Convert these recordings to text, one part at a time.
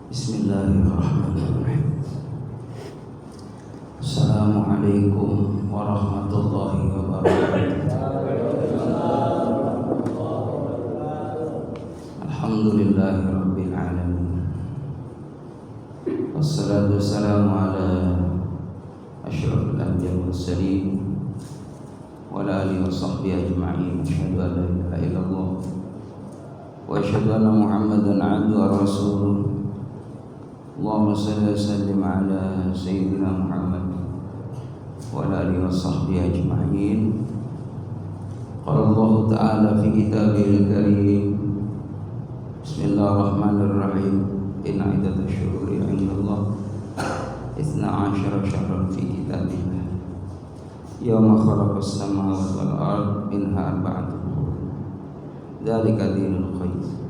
Bismillahirrahmanirrahim. Assalamualaikum warahmatullahi wabarakatuh. Alhamdulillahirabbil alamin. Wassalatu wassalamu ala asyrafil anbiya'i wal mursalin wa ala alihi wa sahbihi ajma'in. Asyhadu an la ilaha illallah wa asyhadu anna Muhammadan 'abduhu wa rasuluh. Allahumma salli wa sallim ala sayyidina Muhammad wa ala alihi wa sahbihi ajma'in. Qala Allah ta'ala fi kitabihil karim. Bismillahirrahmanirrahim. Inna iddatash syuhuri 'indallah 12 syahran fi kitabillah. Yawma khalaqas samawati wal ardh minha arba'atun hurum. Dzalika dinul qayyim.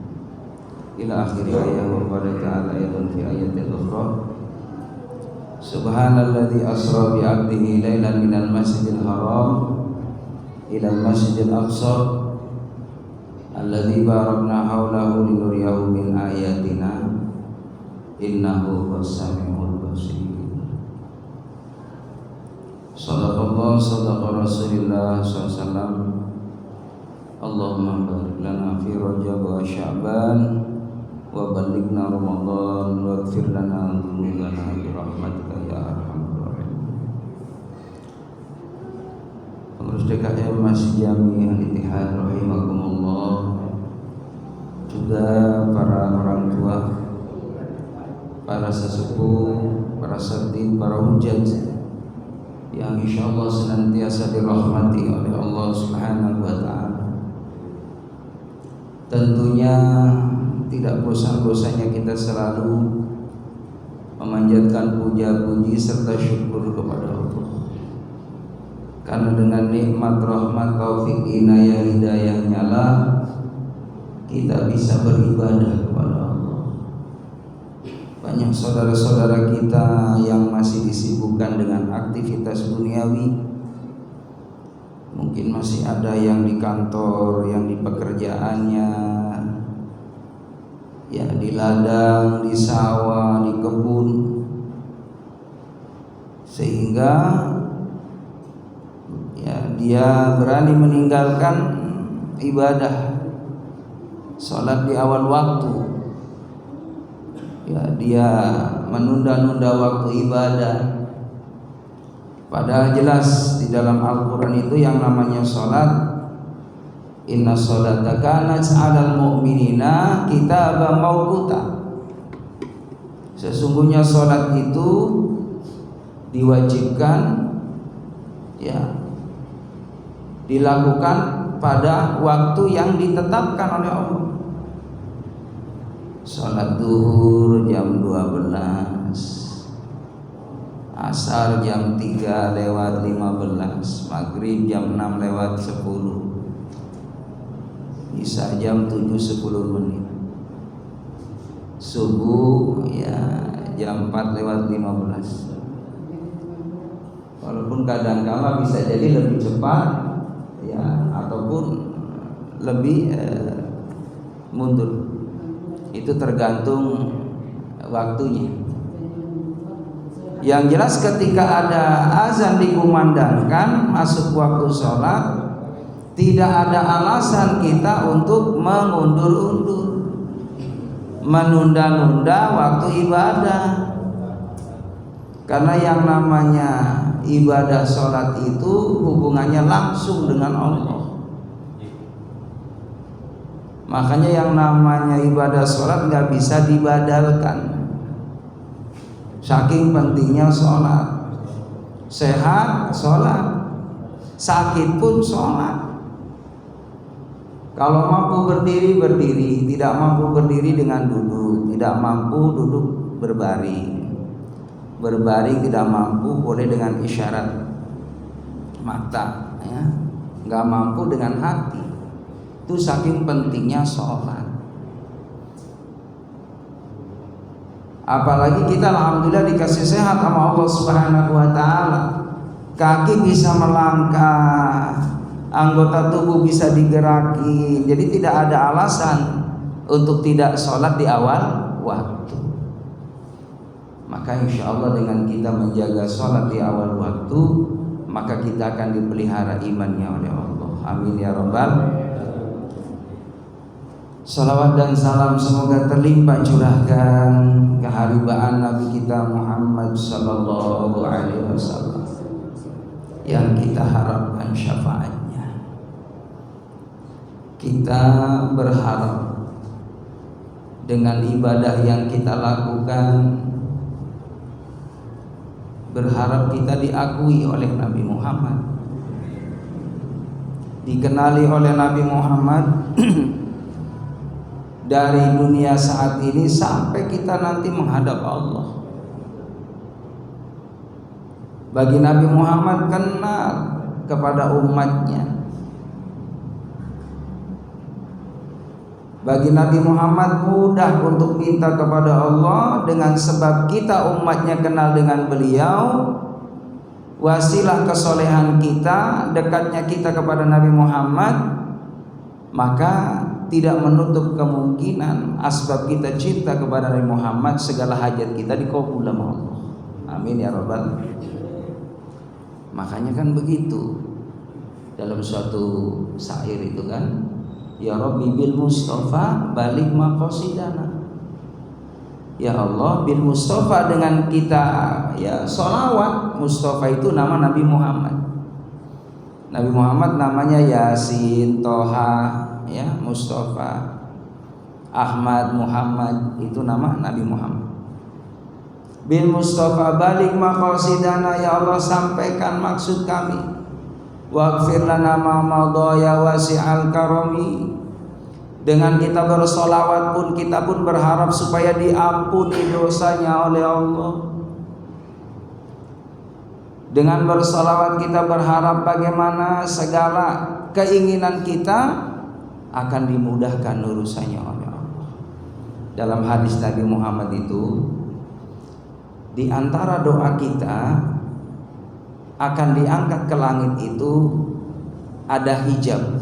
Ila akhir ayat wa qala ta'ala ayatan fi ayatil ukhra. Subhanalladzi asra bi 'abdihi lailan minal masjidil haram ila al masjidil aqsa alladzi barakna haulahu linuriyahu min ayatina innahu was-sami'ul basir. Shadaqallah sadaqa Rasulullah sallallahu alaihi wasallam. Allahumma barik lana fi Rajab wa Sya'ban wa balighna Ramadan wa ighfir lana dzunubana bi rahmatika ya arhamar rahimin. Pengurus DKM Masjid Jami Al-Ittihad rahimakumullah, juga para orang tua, para sesepuh, para sakti, para hujat yang insyaallah senantiasa dirahmati oleh Allah Subhanahu wa taala. Tentunya tidak bosan-bosannya kita selalu memanjatkan puja-puji serta syukur kepada Allah, karena dengan nikmat, rahmat, taufik, inayah, hidayahnya lah kita bisa beribadah kepada Allah. Banyak saudara-saudara kita yang masih disibukkan dengan aktivitas duniawi. Mungkin masih ada yang di kantor, yang di pekerjaannya, ya di ladang, di sawah, di kebun, sehingga ya dia berani meninggalkan ibadah, sholat di awal waktu, ya dia menunda-nunda waktu ibadah. Padahal jelas di dalam Al-Quran itu yang namanya sholat, inna sholata kanat 'alal mu'minina kitaban mawquta. Sesungguhnya sholat itu diwajibkan, ya, dilakukan pada waktu yang ditetapkan oleh Allah. Sholat duhur jam 12, asar jam 3:15, maghrib jam 6:10, isya jam 7:10, subuh ya jam 4:15. Walaupun kadang-kala bisa jadi lebih cepat, ya, ataupun lebih mundur. Itu tergantung waktunya. Yang jelas ketika ada azan dikumandangkan masuk waktu sholat, tidak ada alasan kita untuk mengundur-undur, menunda-nunda waktu ibadah. Karena yang namanya ibadah sholat itu hubungannya langsung dengan Allah. Makanya yang namanya ibadah sholat gak bisa dibadalkan. Saking pentingnya sholat. Sehat sholat, sakit pun sholat. Kalau mampu berdiri, berdiri. Tidak mampu berdiri dengan duduk. Tidak mampu duduk berbaring. Berbaring tidak mampu boleh dengan isyarat mata, ya. Gak mampu dengan hati. Itu saking pentingnya sholat. Apalagi kita alhamdulillah dikasih sehat sama Allah Subhanahu wa taala. Kaki bisa melangkah, anggota tubuh bisa digerakkan. Jadi tidak ada alasan untuk tidak sholat di awal waktu. Maka insya Allah dengan kita menjaga sholat di awal waktu, maka kita akan dipelihara imannya oleh Allah. Amin ya rabbal. Salawat dan salam semoga terlimpah curahkan keharibaan Nabi kita Muhammad sallallahu alaihi wasallam yang kita harapkan syafaatnya. Kita berharap dengan ibadah yang kita lakukan, berharap kita diakui oleh Nabi Muhammad, dikenali oleh Nabi Muhammad dari dunia saat ini sampai kita nanti menghadap Allah. Bagi Nabi Muhammad kenal kepada umatnya. Bagi Nabi Muhammad mudah untuk minta kepada Allah dengan sebab kita umatnya kenal dengan beliau. Wasilah kesolehan kita, dekatnya kita kepada Nabi Muhammad, maka tidak menutup kemungkinan asbab kita cinta kepada Nabi Muhammad, segala hajat kita dikabul oleh Allah. Amin ya rabbal. Makanya kan begitu dalam suatu syair itu kan, ya Rabbi bil Mustafa balik maqasidana. Ya Allah, bil Mustafa, dengan kita ya sholawat. Mustafa itu nama Nabi Muhammad. Nabi Muhammad namanya Yasin, Toha, ya Mustafa, Ahmad, Muhammad, itu nama Nabi Muhammad. Bil Mustafa balik maqasidana, ya Allah sampaikan maksud kami. Waghfir lana ma madha ya wasi'al karami. Dengan kita bersolawat pun kita pun berharap supaya diampuni dosanya oleh Allah. Dengan bersolawat kita berharap bagaimana segala keinginan kita akan dimudahkan urusannya oleh Allah. Dalam hadis Nabi Muhammad itu, di antara doa kita akan diangkat ke langit itu ada hijab,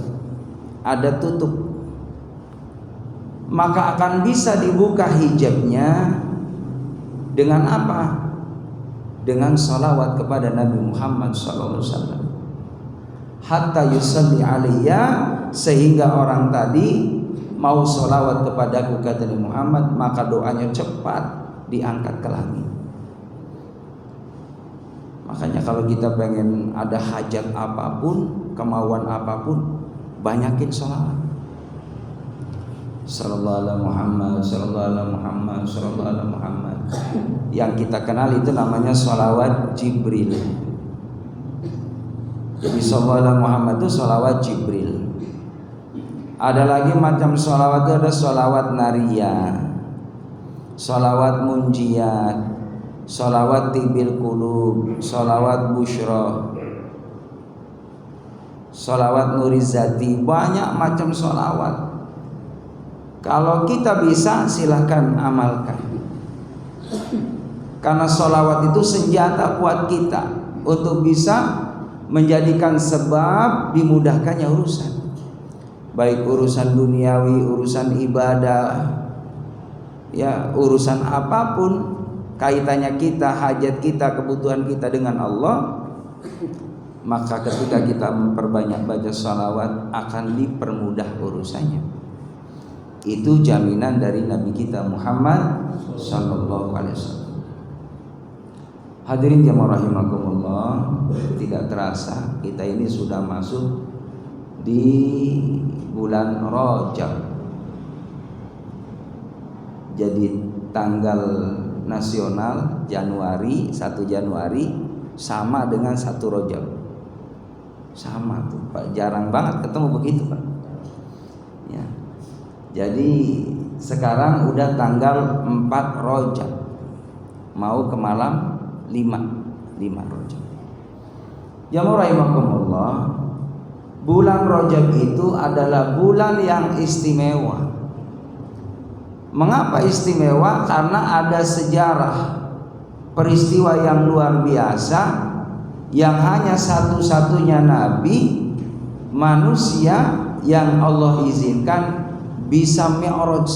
ada tutup. Maka akan bisa dibuka hijabnya dengan apa? Dengan salawat kepada Nabi Muhammad SAW. Hatta yusalli alaiya, sehingga orang tadi mau salawat kepadaku, kata Nabi Muhammad, maka doanya cepat diangkat ke langit. Makanya kalau kita pengen ada hajat apapun, kemauan apapun, banyakin salawat. Sallallahu alaihi Muhammad, sallallahu alaihi Muhammad, sallallahu alaihi Muhammad. Yang kita kenal itu namanya salawat Jibril. Jadi sallallahu alaihi Muhammad itu salawat Jibril. Ada lagi macam salawat itu, ada salawat nariyah, salawat munjiat, salawat tibil qulub, salawat busyra, salawat nurizati. Banyak macam salawat. Kalau kita bisa silahkan amalkan, karena sholawat itu senjata buat kita untuk bisa menjadikan sebab dimudahkannya urusan, baik urusan duniawi, urusan ibadah, ya urusan apapun kaitannya kita, hajat kita, kebutuhan kita dengan Allah. Maka ketika kita memperbanyak baca sholawat akan dipermudah urusannya. Itu jaminan dari Nabi kita Muhammad sallallahu alaihi wasallam. Hadirin jamaah rahimakumullah, tidak terasa kita ini sudah masuk di bulan Rajab. Jadi tanggal nasional Januari, 1 Januari sama dengan 1 Rajab. Sama tuh Pak, jarang banget ketemu begitu Pak. Ya. Jadi sekarang udah tanggal 4 Rajab, mau ke malam 5 Rajab. Jamaah rahimakumullah, bulan Rajab itu adalah bulan yang istimewa. Mengapa istimewa? Karena ada sejarah peristiwa yang luar biasa yang hanya satu-satunya nabi manusia yang Allah izinkan bisa mi'raj,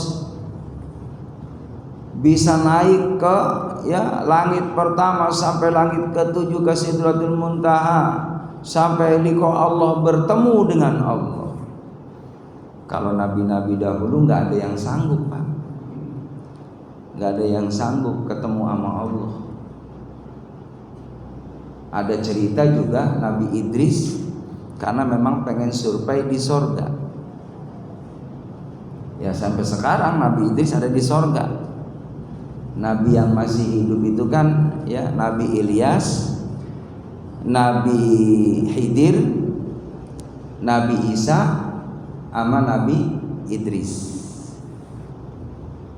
bisa naik ke langit pertama sampai langit ke-7 ke Sidratul Muntaha, sampai liqa Allah, bertemu dengan Allah. Kalau nabi-nabi dahulu nggak ada yang sanggup, Pak. Nggak ada yang sanggup ketemu sama Allah. Ada cerita juga Nabi Idris karena memang pengen survei di sorga. Ya sampai sekarang Nabi Idris ada di sorga. Nabi yang masih hidup itu kan ya Nabi Ilyas, Nabi Khidir, Nabi Isa, sama Nabi Idris.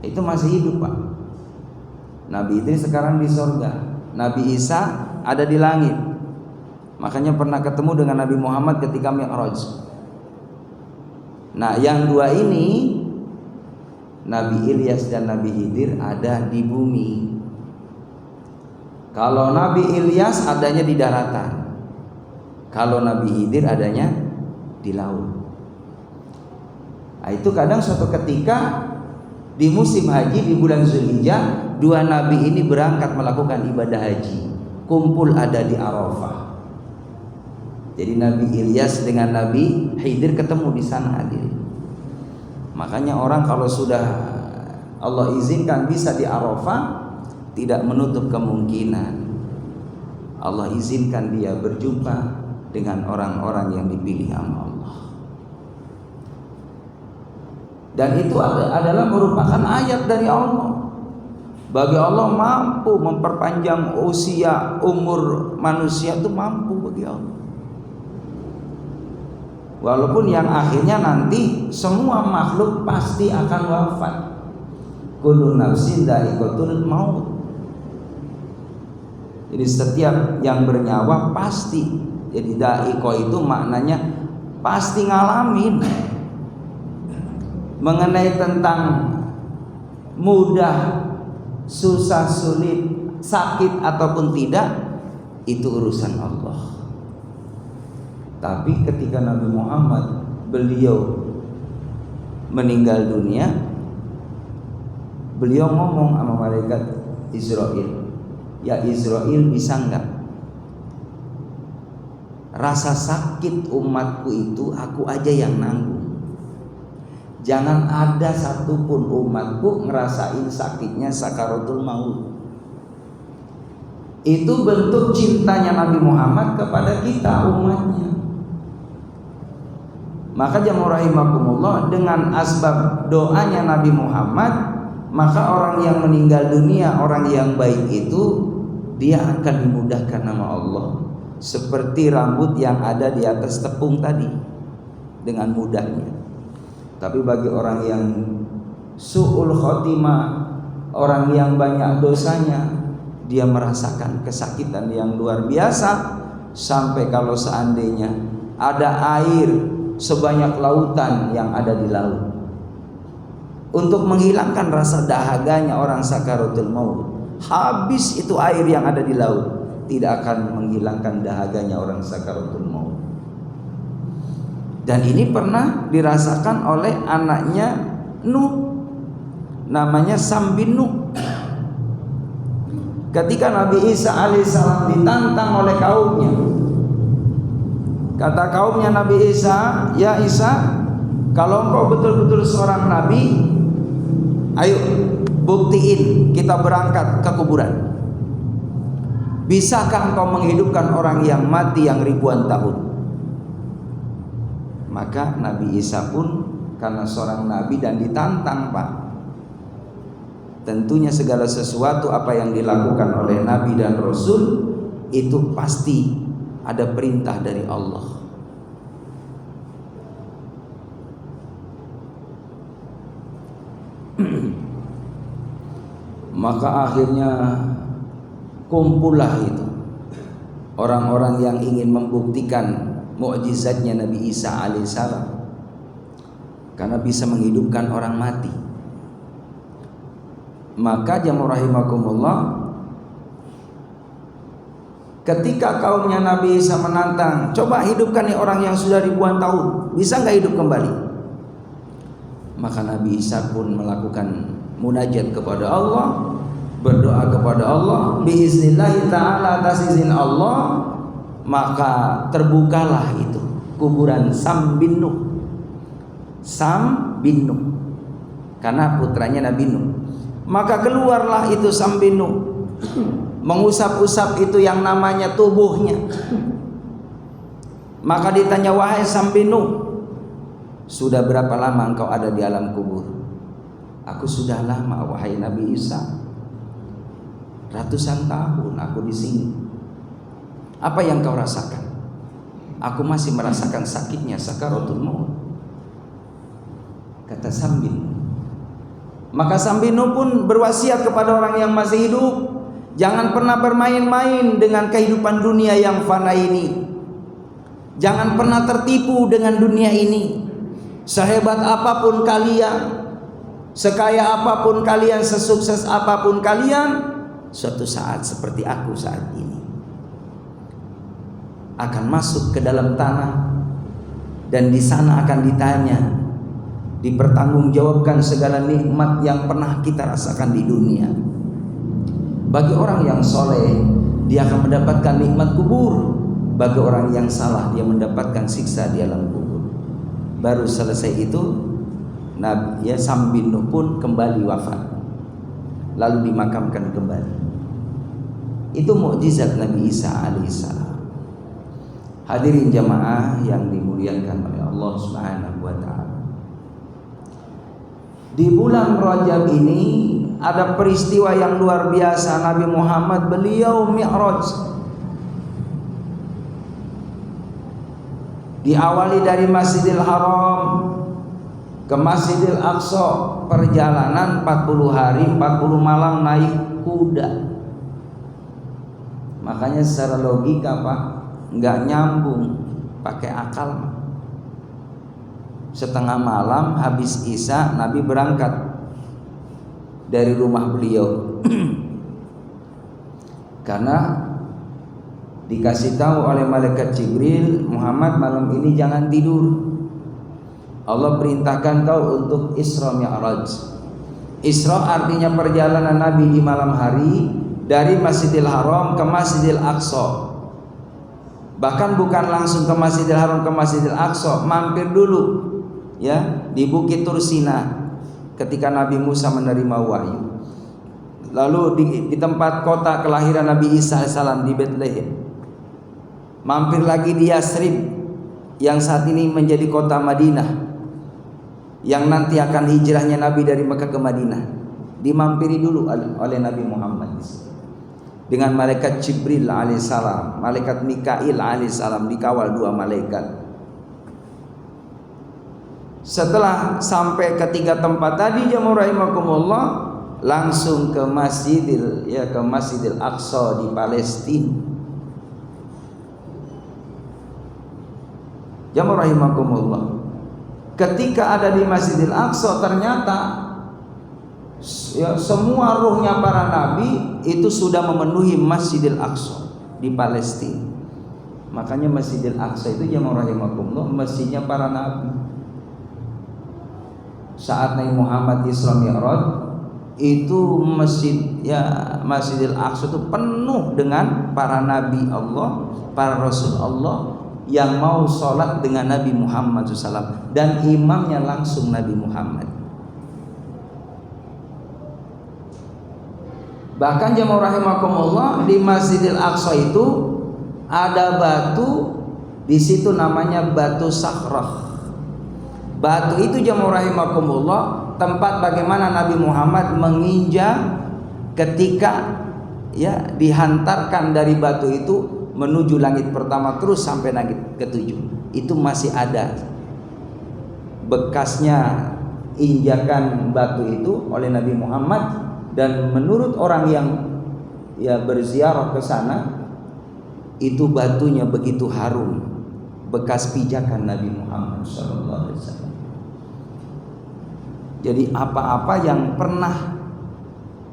Itu masih hidup, Pak. Nabi Idris sekarang di sorga, Nabi Isa ada di langit. Makanya pernah ketemu dengan Nabi Muhammad ketika Mi'raj. Nah, yang dua ini, Nabi Ilyas dan Nabi Khidir, ada di bumi. Kalau Nabi Ilyas adanya di daratan, kalau Nabi Khidir adanya di laut. Nah, itu kadang suatu ketika di musim haji di bulan Zulhijjah, dua nabi ini berangkat melakukan ibadah haji, kumpul ada di Arafah. Jadi Nabi Ilyas dengan Nabi Khidir ketemu di sana hadir. Makanya orang kalau sudah Allah izinkan bisa di Arafah, tidak menutup kemungkinan Allah izinkan dia berjumpa dengan orang-orang yang dipilih sama Allah. Dan itu adalah merupakan ayat dari Allah. Bagi Allah mampu memperpanjang usia umur manusia, itu mampu bagi Allah. Walaupun yang akhirnya nanti semua makhluk pasti akan wafat. Kullu nafsin dha'iqatul maut. Jadi setiap yang bernyawa pasti. Jadi dha'iqah itu maknanya pasti ngalamin. Mengenai tentang mudah, susah, sulit, sakit ataupun tidak, itu urusan Allah. Tapi ketika Nabi Muhammad beliau meninggal dunia, beliau ngomong sama malaikat Israel, ya Israel, bisa enggak rasa sakit umatku itu aku aja yang nanggung. Jangan ada satupun umatku ngerasain sakitnya sakaratul maut. Itu bentuk cintanya Nabi Muhammad kepada kita umatnya. Maka jamaah rahimakumullah, dengan asbab doanya Nabi Muhammad, maka orang yang meninggal dunia, orang yang baik itu, dia akan dimudahkan nama Allah seperti rambut yang ada di atas tepung tadi, dengan mudahnya. Tapi bagi orang yang su'ul khotimah, orang yang banyak dosanya, dia merasakan kesakitan yang luar biasa. Sampai kalau seandainya ada air sebanyak lautan yang ada di laut, untuk menghilangkan rasa dahaganya orang sakaratul maut, habis itu air yang ada di laut, tidak akan menghilangkan dahaganya orang sakaratul maut. Dan ini pernah dirasakan oleh anaknya Nuh, namanya Sam bin Nuh. Ketika Nabi Isa alaihissalam ditantang oleh kaumnya, kata kaumnya Nabi Isa, ya Isa, kalau engkau betul-betul seorang nabi, ayo buktiin, kita berangkat ke kuburan. Bisakah engkau menghidupkan orang yang mati yang ribuan tahun? Maka Nabi Isa pun karena seorang nabi dan ditantang, Pak. Tentunya segala sesuatu apa yang dilakukan oleh nabi dan rasul itu pasti ada perintah dari Allah. Maka akhirnya kumpullah itu orang-orang yang ingin membuktikan mukjizatnya Nabi Isa alaihissalam, karena bisa menghidupkan orang mati. Maka jamaah rahimakumullah, ketika kaumnya Nabi Isa menantang, coba hidupkan nih orang yang sudah ribuan tahun, bisa nggak hidup kembali? Maka Nabi Isa pun melakukan munajat kepada Allah, berdoa kepada Allah, biiznillah ta'ala, atas izin Allah, maka terbukalah itu kuburan Sam bin Nuh. Sam bin Nuh karena putranya Nabi Nuh. Maka keluarlah itu Sam bin Nuh, mengusap-usap itu yang namanya tubuhnya. Maka ditanya, wahai Sam bin Nuh, sudah berapa lama engkau ada di alam kubur? Aku sudah lama, wahai Nabi Isa. Ratusan tahun aku di sini. Apa yang kau rasakan? Aku masih merasakan sakitnya sakaratul maut, kata Sam bin Nuh. Maka Sam bin Nuh pun berwasiat kepada orang yang masih hidup, jangan pernah bermain-main dengan kehidupan dunia yang fana ini. Jangan pernah tertipu dengan dunia ini. Sehebat apapun kalian, sekaya apapun kalian, sesukses apapun kalian, suatu saat seperti aku saat ini akan masuk ke dalam tanah, dan di sana akan ditanya, dipertanggungjawabkan segala nikmat yang pernah kita rasakan di dunia. Bagi orang yang soleh, dia akan mendapatkan nikmat kubur. Bagi orang yang salah, dia mendapatkan siksa di alam kubur. Baru selesai itu, Nabi Sam bin Nuh pun kembali wafat, lalu dimakamkan kembali. Itu mukjizat Nabi Isa alaihissalam. Hadirin jamaah yang dimuliakan oleh Allah Subhanahu wa taala. Di bulan Rajab ini ada peristiwa yang luar biasa. Nabi Muhammad beliau Mi'raj. Diawali dari Masjidil Haram ke Masjidil Aqsa, perjalanan 40 hari 40 malam naik kuda. Makanya secara logika Pak, nggak nyambung pakai akal. Setengah malam habis Isya Nabi berangkat dari rumah beliau karena dikasih tahu oleh malaikat Jibril, Muhammad malam ini jangan tidur. Allah perintahkan kau untuk Isra Mi'raj. Isra artinya perjalanan Nabi di malam hari dari Masjidil Haram ke Masjidil Aqsa. Bahkan bukan langsung ke Masjidil Haram ke Masjidil Aqsa, mampir dulu ya di Bukit Tursina ketika Nabi Musa menerima wahyu. Lalu di tempat kota kelahiran Nabi Isa alaihissalam di Bethlehem. Mampir lagi di Yasrib yang saat ini menjadi kota Madinah, yang nanti akan hijrahnya Nabi dari Mekah ke Madinah. Dimampiri dulu oleh Nabi Muhammad dengan malaikat Jibril alaihissalam, malaikat Mikail alaihissalam, dikawal 2 malaikat. Setelah sampai ke 3 tempat tadi jamaah rahimakumullah, langsung ke Masjidil Aqsa di Palestina. Jamaah rahimakumullah, ketika ada di Masjidil Aqsa ternyata ya, semua ruhnya para nabi itu sudah memenuhi Masjidil Aqsa di Palestina. Makanya Masjidil Aqsa itu jamaah rahimakumullah masjidnya para nabi. Saat Nabi Muhammad Isra Mi'raj itu Masjidil Aqsa itu penuh dengan para nabi Allah, para rasul Allah yang mau sholat dengan Nabi Muhammad SAW, dan imamnya langsung Nabi Muhammad. Bahkan jamaah rahimakumullah, di Masjidil Aqsa itu ada batu, di situ namanya batu Sakhrah. Batu itu jamaah rahimakumullah tempat bagaimana Nabi Muhammad menginjak ketika ya dihantarkan dari batu itu menuju langit pertama terus sampai langit ke-7. Itu masih ada bekasnya injakan batu itu oleh Nabi Muhammad, dan menurut orang yang ya berziarah ke sana, itu batunya begitu harum, bekas pijakan Nabi Muhammad sallallahu alaihi wasallam. Jadi apa-apa yang pernah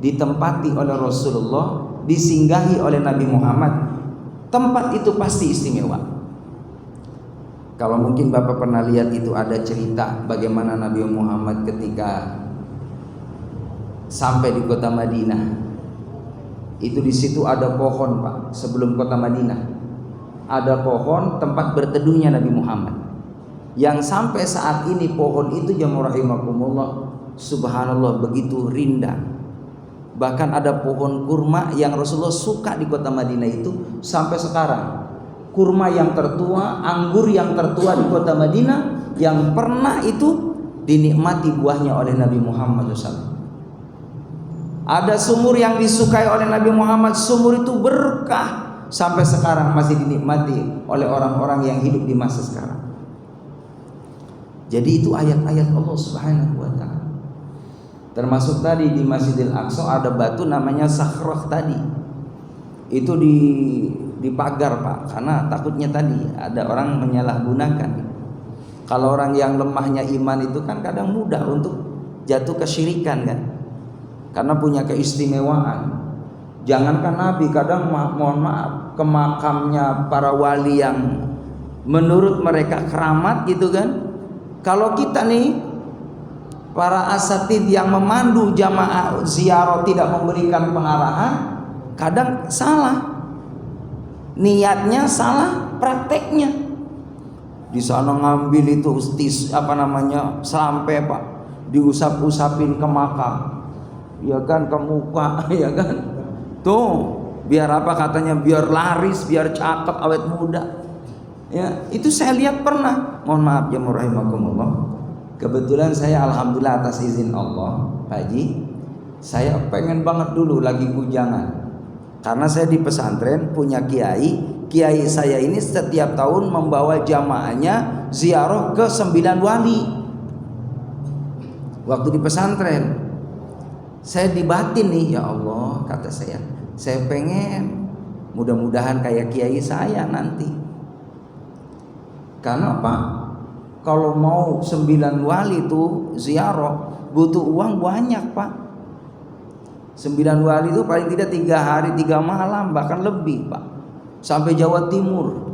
ditempati oleh Rasulullah, disinggahi oleh Nabi Muhammad, tempat itu pasti istimewa. Kalau mungkin Bapak pernah lihat itu ada cerita bagaimana Nabi Muhammad ketika sampai di kota Madinah. Itu di situ ada pohon, Pak. Sebelum kota Madinah ada pohon tempat berteduhnya Nabi Muhammad. Yang sampai saat ini pohon itu jamaah rahimakumullah, subhanallah begitu rindang. Bahkan ada pohon kurma yang Rasulullah suka di kota Madinah itu sampai sekarang. Kurma yang tertua, anggur yang tertua di kota Madinah yang pernah itu dinikmati buahnya oleh Nabi Muhammad SAW. Ada sumur yang disukai oleh Nabi Muhammad, sumur itu berkah sampai sekarang masih dinikmati oleh orang-orang yang hidup di masa sekarang. Jadi itu ayat-ayat Allah Subhanahu wa taala. Termasuk tadi di Masjidil Aqsa ada batu namanya Sakhrah tadi. Itu dipagar, Pak, karena takutnya tadi ada orang menyalahgunakan. Kalau orang yang lemahnya iman itu kan kadang mudah untuk jatuh kesyirikan kan. Karena punya keistimewaan. Jangankan Nabi, kadang mohon maaf ke makamnya para wali yang menurut mereka keramat gitu kan. Kalau kita nih para asatid yang memandu jamaah ziarah tidak memberikan pengarahan, kadang salah. Niatnya salah, prakteknya. Di sana ngambil itu sampai Pak, diusap-usapin ke makam. Ya kan, ke muka, ya kan. Tuh, biar apa katanya, biar laris, biar cakep, awet muda. Ya, itu saya lihat pernah. Mohon maaf ya rahimakumullah. Kebetulan saya alhamdulillah atas izin Allah, Pak Haji, saya pengen banget dulu lagi bujangan. Karena saya di pesantren punya kiai saya ini setiap tahun membawa jamaahnya ziarah ke 9 wali. Waktu di pesantren saya dibatin nih, ya Allah kata saya pengen mudah-mudahan kayak kiai saya nanti. Karena Pak, kalau mau 9 wali itu ziarah butuh uang banyak Pak. 9 wali itu paling tidak 3 hari 3 malam, bahkan lebih Pak, sampai Jawa Timur.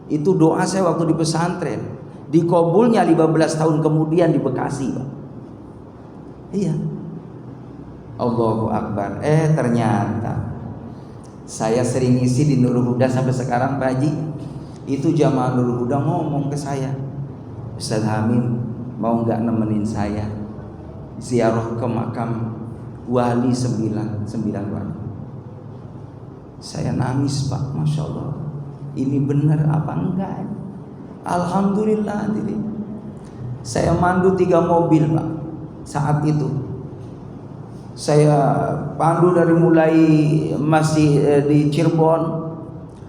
Itu doa saya waktu di pesantren, dikabulnya 15 tahun kemudian di Bekasi Pak. Iya, Allahu Akbar. Ternyata saya sering ngisi di Nurul Huda sampai sekarang Pak Haji. Itu jamaah Nurul Huda ngomong ke saya, Ustaz Hamim mau nggak nemenin saya ziarah ke makam wali 9 wali. Saya nangis Pak, Masya Allah, ini benar apa enggak? Alhamdulillah hadirin. Saya mandu 3 mobil Pak saat itu. Saya pandu dari mulai masih di Cirebon,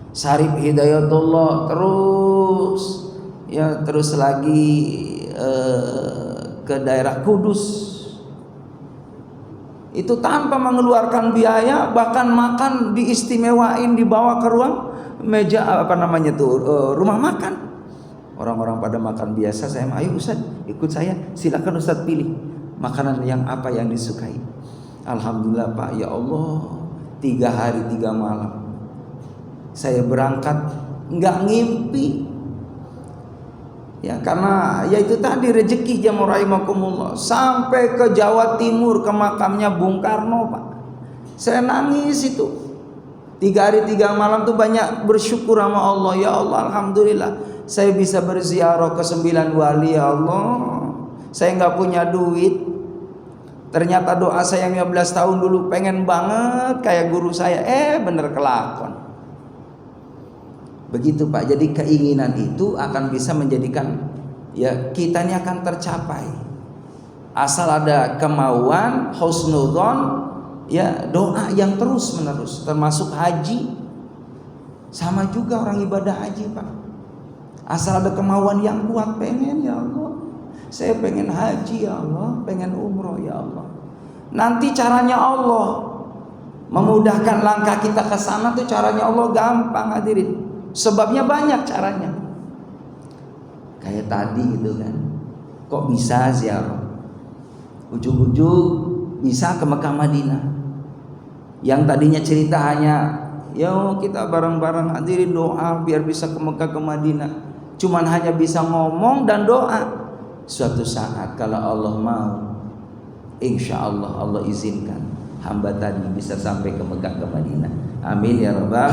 Sarip Hidayatullah, terus lagi ke daerah Kudus. Itu tanpa mengeluarkan biaya, bahkan makan diistimewain, dibawa ke ruang meja rumah makan. Orang-orang pada makan biasa, saya ayo Ustaz ikut saya, silakan Ustaz pilih makanan yang apa yang disukai. Alhamdulillah Pak, ya Allah, 3 hari 3 malam saya berangkat nggak ngimpi. Ya karena ya itu tadi rezeki jamaah rahimakumullah. Sampai ke Jawa Timur ke makamnya Bung Karno Pak, saya nangis itu. 3 hari 3 malam tuh banyak bersyukur sama Allah. Ya Allah, alhamdulillah saya bisa berziarah ke 9 wali. Ya Allah, saya nggak punya duit. Ternyata doa saya 15 tahun dulu pengen banget kayak guru saya, bener kelakon. Begitu Pak. Jadi keinginan itu akan bisa menjadikan ya kita ini akan tercapai. Asal ada kemauan, husnudzon, ya doa yang terus menerus. Termasuk haji, sama juga orang ibadah haji Pak. Asal ada kemauan yang kuat, pengen ya Allah, saya pengen haji ya Allah, pengen umroh ya Allah. Nanti caranya Allah memudahkan langkah kita ke sana tuh, caranya Allah gampang hadirin. Sebabnya banyak caranya. Kayak tadi gitu kan, kok bisa ziarah? Ujung-ujung bisa ke Mekah Madinah. Yang tadinya cerita hanya yo kita bareng-bareng hadirin doa biar bisa ke Mekah ke Madinah, cuman hanya bisa ngomong dan doa. Suatu saat kalau Allah mau, Insya Allah, Allah izinkan hamba tadi bisa sampai ke Mekah, ke Madinah. Amin ya rabbal.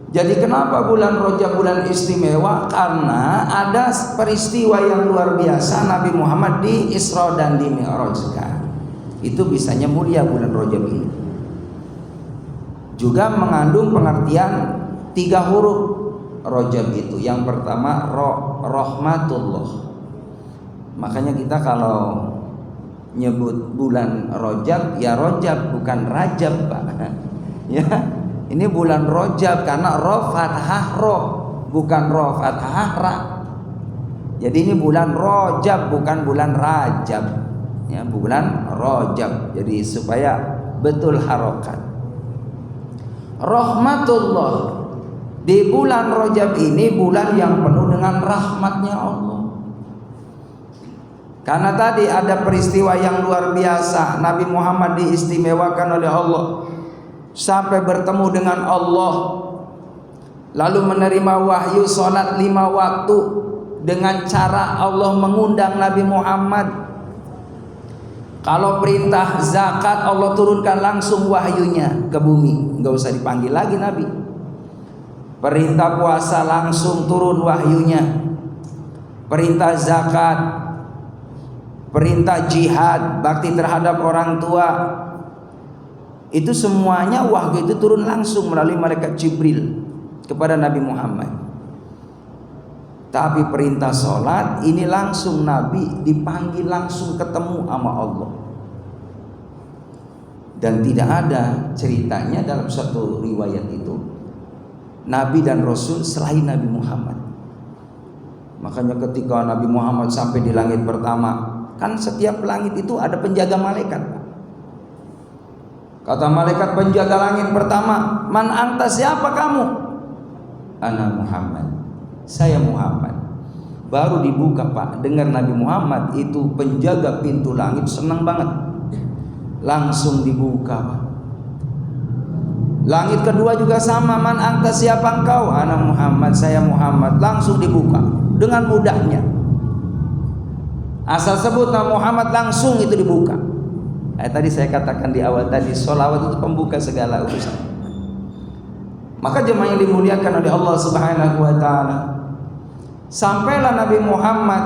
Jadi kenapa bulan Rajab bulan istimewa? Karena ada peristiwa yang luar biasa Nabi Muhammad di Isra dan di Mi'rajkan. Itu bisanya mulia bulan Rajab ini. Juga mengandung pengertian 3 huruf Rajab itu. Yang pertama rahmatullah. Makanya kita kalau nyebut bulan Rajab ya Rajab, bukan Rajab, Pak. Ya. Ini bulan Rajab karena ra fathah ra, bukan ra fathah ra. Jadi ini bulan Rajab bukan bulan Rajab. Ya, bulan Rajab. Jadi supaya betul harokat. Rahmatullah. Di bulan Rajab ini bulan yang penuh dengan rahmatnya Allah. Karena tadi ada peristiwa yang luar biasa, Nabi Muhammad diistimewakan oleh Allah sampai bertemu dengan Allah, lalu menerima wahyu sholat 5 waktu dengan cara Allah mengundang Nabi Muhammad. Kalau perintah zakat Allah turunkan langsung wahyunya ke bumi, nggak usah dipanggil lagi Nabi. Perintah puasa langsung turun wahyunya. Perintah zakat, perintah jihad, bakti terhadap orang tua, itu semuanya wahyu itu turun langsung melalui malaikat Jibril kepada Nabi Muhammad. Tapi perintah sholat ini langsung Nabi dipanggil langsung ketemu sama Allah. Dan tidak ada ceritanya dalam satu riwayat itu Nabi dan Rasul selain Nabi Muhammad. Makanya ketika Nabi Muhammad sampai di langit pertama, kan setiap langit itu ada penjaga malaikat. Kata malaikat penjaga langit pertama, "Man anta, siapa kamu?" "Ana Muhammad." "Saya Muhammad." Baru dibuka, Pak. Dengar Nabi Muhammad itu penjaga pintu langit senang banget. Langsung dibuka, Pak. Langit kedua juga sama, "Man anta, siapa engkau?" "Ana Muhammad." "Saya Muhammad." Langsung dibuka dengan mudahnya. Asal sebut nama Muhammad langsung itu dibuka. Tadi saya katakan di awal tadi, sholawat itu pembuka segala urusan. Maka jemaah yang dimuliakan oleh Allah Subhanahu wa ta'ala, sampailah Nabi Muhammad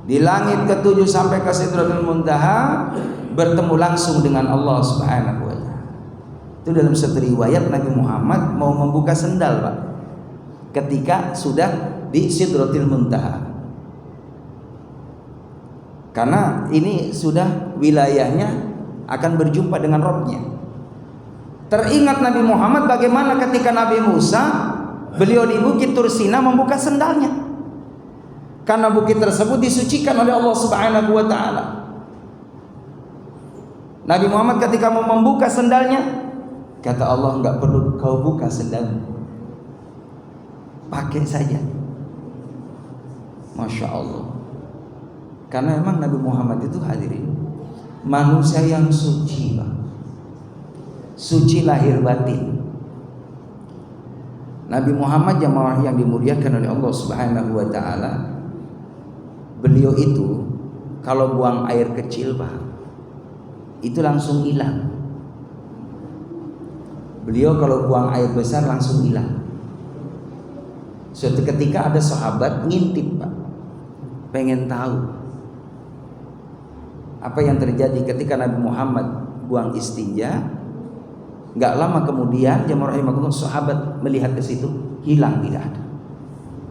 di langit ke-7 sampai ke Sidratul Muntaha, bertemu langsung dengan Allah Subhanahu wa ta'ala. Itu dalam satu riwayat Nabi Muhammad mau membuka sendal, Pak, ketika sudah di Sidratul Muntaha. Karena ini sudah wilayahnya akan berjumpa dengan Rabb-nya. Teringat Nabi Muhammad bagaimana ketika Nabi Musa, beliau di Bukit Tursina membuka sendalnya. Karena bukit tersebut disucikan oleh Allah Subhanahu wa ta'ala. Nabi Muhammad ketika mau membuka sendalnya, kata Allah, enggak perlu kau buka sendalnya, pakai saja. Masya Allah. Karena memang Nabi Muhammad itu hadirin manusia yang suci, Pak. Suci lahir batin. Nabi Muhammad jamaah yang dimuliakan oleh Allah Subhanahu wa ta'ala, beliau itu kalau buang air kecil, Pak, itu langsung hilang. Beliau kalau buang air besar langsung hilang. Suatu ketika ada sahabat ngintip, Pak, pengen tahu apa yang terjadi ketika Nabi Muhammad buang istinja. Gak lama kemudian jemaah rahimakumullah, sahabat melihat ke situ, hilang, tidak ada,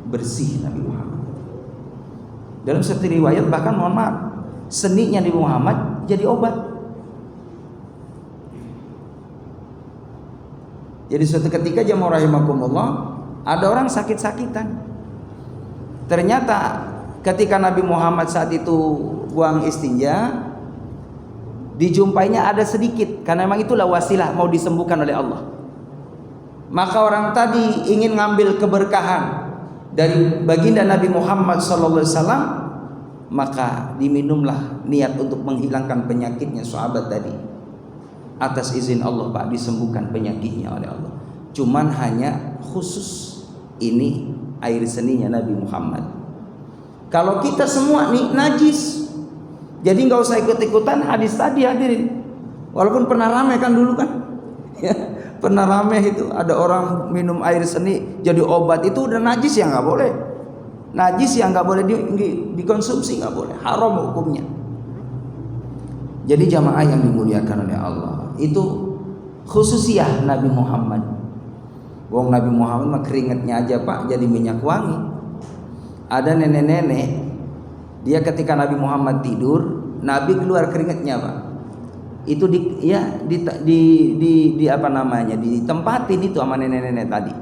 bersih Nabi Muhammad. Dalam satu riwayat bahkan, mohon maaf, seninya Nabi Muhammad jadi obat. Jadi suatu ketika jemaah rahimakumullah, ada orang sakit-sakitan. Ternyata ketika Nabi Muhammad saat itu buang istinja, dijumpainya ada sedikit, karena memang itulah wasilah mau disembuhkan oleh Allah. Maka orang tadi ingin ngambil keberkahan dari baginda Nabi Muhammad SAW, maka diminumlah niat untuk menghilangkan penyakitnya sahabat tadi. Atas izin Allah, Pak, disembuhkan penyakitnya oleh Allah. Cuman hanya khusus ini air seninya Nabi Muhammad. Kalau kita semua nih najis, Jadi nggak usah ikut-ikutan hadis tadi hadirin. Walaupun pernah ramai kan dulu kan, ya, pernah ramai itu ada orang minum air seni jadi obat, itu udah najis ya nggak boleh. Najis yang nggak boleh dikonsumsi, nggak boleh, haram hukumnya. Jadi jamaah yang dimuliakan oleh Allah, itu khususiyah Nabi Muhammad. Wong Nabi Muhammad mah keringetnya aja Pak jadi minyak wangi. Ada nenek-nenek, dia ketika Nabi Muhammad tidur, Nabi keluar keringetnya Pak. Itu ditempatin itu sama nenek-nenek tadi.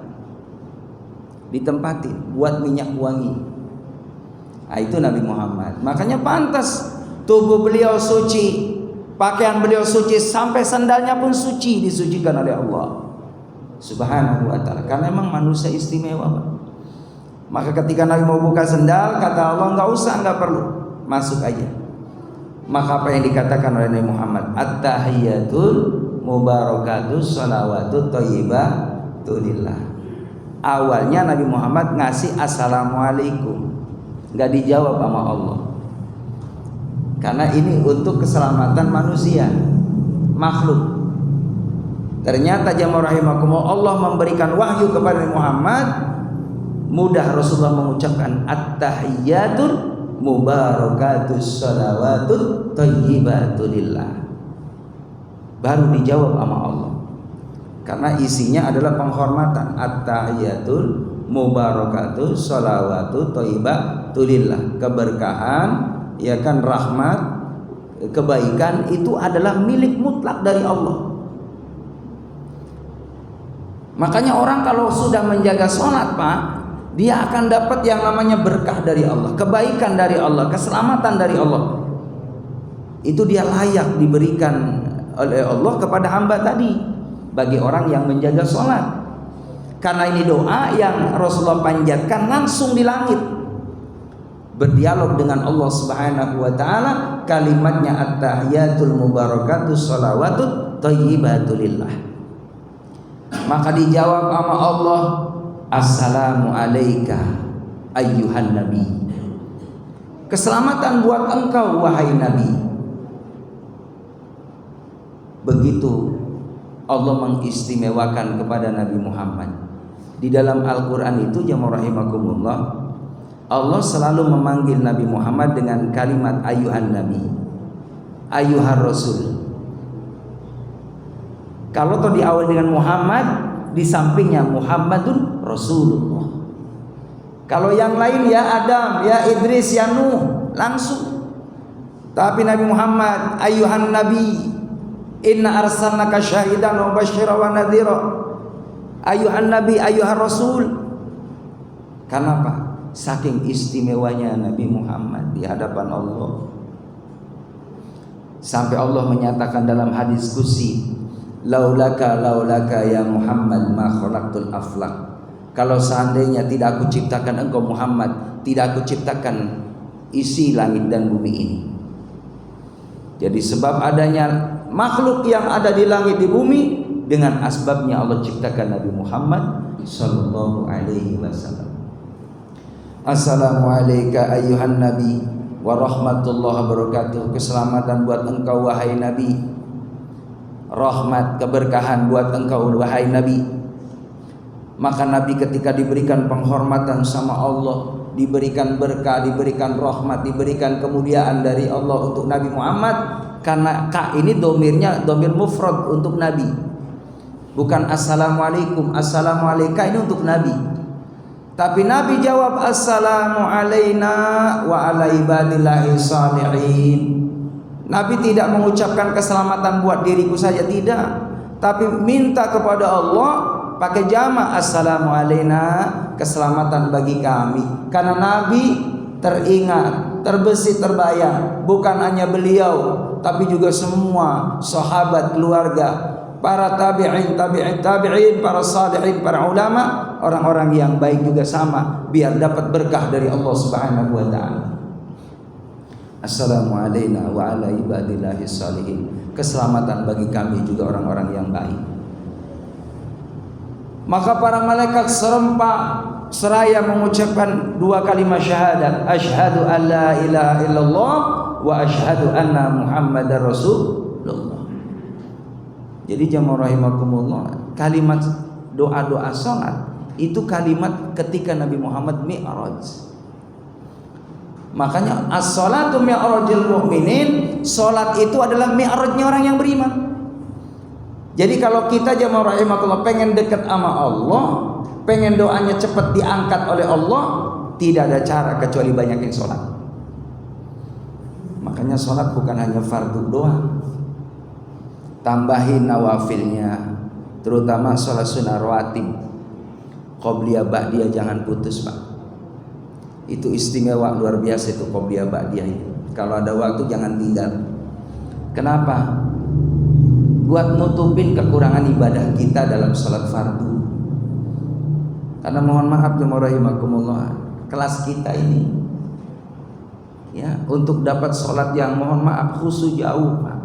Ditempatin buat minyak wangi. Nah, itu Nabi Muhammad. Makanya pantas tubuh beliau suci, pakaian beliau suci, sampai sandalnya pun suci, disucikan oleh Allah Subhanahu wa ta'ala. Karena memang manusia istimewa Pak. Maka ketika Nabi mau buka sendal, kata Allah nggak usah, nggak perlu, masuk aja. Maka apa yang dikatakan oleh Nabi Muhammad, at-tahiyatul mubarakatus shalawatut thayyibatu lillah. Awalnya Nabi Muhammad ngasih assalamualaikum, nggak dijawab sama Allah, karena ini untuk keselamatan manusia, makhluk. Ternyata jamaah rahimakumullah, Allah memberikan wahyu kepada Nabi Muhammad, mudah Rasulullah mengucapkan at-tahiyatul mubarakatus shalawatut thayyibatu lillah, baru dijawab sama Allah, karena isinya adalah penghormatan. At-tahiyatul mubarakatus shalawatut thayyibatu lillah, keberkahan, ya kan, rahmat, kebaikan itu adalah milik mutlak dari Allah. Makanya orang kalau sudah menjaga sholat Pak, dia akan dapat yang namanya berkah dari Allah, kebaikan dari Allah, keselamatan dari Allah. Itu dia layak diberikan oleh Allah kepada hamba tadi, bagi orang yang menjaga sholat. Karena ini doa yang Rasulullah panjatkan langsung di langit, berdialog dengan Allah Subhanahu wa ta'ala. Kalimatnya at-tahiyatul mubarakatus shalawatut thayyibatu lillah. Maka dijawab sama Allah, assalamu alayka ayyuhan nabi, keselamatan buat engkau wahai nabi. Begitu Allah mengistimewakan kepada Nabi Muhammad. Di dalam Al-Quran itu jamaah rahimakumullah, Allah selalu memanggil Nabi Muhammad dengan kalimat ayyuhan nabi, ayyuhar rasul. Kalau toh diawali dengan Muhammad, di sampingnya Muhammadun Rasulullah. Kalau yang lain ya Adam, ya Idris, ya Nuh, langsung. Tapi Nabi Muhammad, ayyuhan nabi, inna arsalnaka syahidan wa basyira wa nadhira. Ayyuhan nabi, ayyuhan rasul. Kenapa? Saking istimewanya Nabi Muhammad di hadapan Allah. Sampai Allah menyatakan dalam hadis qudsi, laulaka ya Muhammad ma khalaqtul aflaq. Kalau seandainya tidak aku ciptakan engkau Muhammad, tidak aku ciptakan isi langit dan bumi ini. Jadi sebab adanya makhluk yang ada di langit di bumi, dengan asbabnya Allah ciptakan Nabi Muhammad sallallahu alaihi wasallam. Assalamu alayka ayyuhan nabi wa rahmatullahi wabarakatuh. Keselamatan buat engkau wahai nabi, rahmat, keberkahan buat engkau wahai nabi. Maka nabi ketika diberikan penghormatan sama Allah, diberikan berkah, diberikan rahmat, diberikan kemuliaan dari Allah untuk Nabi Muhammad. Karena ka ini domirnya domir mufrad untuk nabi, bukan assalamualaikum, assalamualaikum ini untuk nabi. Tapi nabi jawab assalamu alaina wa ala ibadillahi salihin. Nabi tidak mengucapkan keselamatan buat diriku saja, tidak, tapi minta kepada Allah pakai jama', assalamu alaina, keselamatan bagi kami. Karena Nabi teringat, terbesit, terbayang, bukan hanya beliau, tapi juga semua sahabat, keluarga, para tabi'in, para salihin, para ulama, orang-orang yang baik juga sama, biar dapat berkah dari Allah Subhanahu wa ta'ala. Assalamu alaina wa ala ibadillahi salihin, keselamatan bagi kami juga orang-orang yang baik. Maka para malaikat serempak seraya mengucapkan dua kalimat syahadat, asyhadu an la ilaha illallah wa asyhadu anna Muhammadar Rasulullah. Jadi jamaah rahimakumullah, kalimat doa-doa salat itu kalimat ketika Nabi Muhammad mi'raj. Makanya as-salatu mi'rajul mu'minin, salat itu adalah mi'rajnya orang yang beriman. Jadi kalau kita jamaah rahimakumullah pengen dekat sama Allah, pengen doanya cepat diangkat oleh Allah, tidak ada cara kecuali banyakin salat. Makanya salat bukan hanya fardu doang, tambahin nawafilnya, terutama salat sunnah rawatib, qobliyah ba'diyah jangan putus Pak. Itu istimewa luar biasa itu qobliyah ba'diyah itu. Kalau ada waktu jangan tinggal. Kenapa? Buat nutupin kekurangan ibadah kita dalam salat fardu. Karena mohon maaf jemaah rahimakumullah, kelas kita ini ya untuk dapat salat yang mohon maaf khusyuk jauh Pak.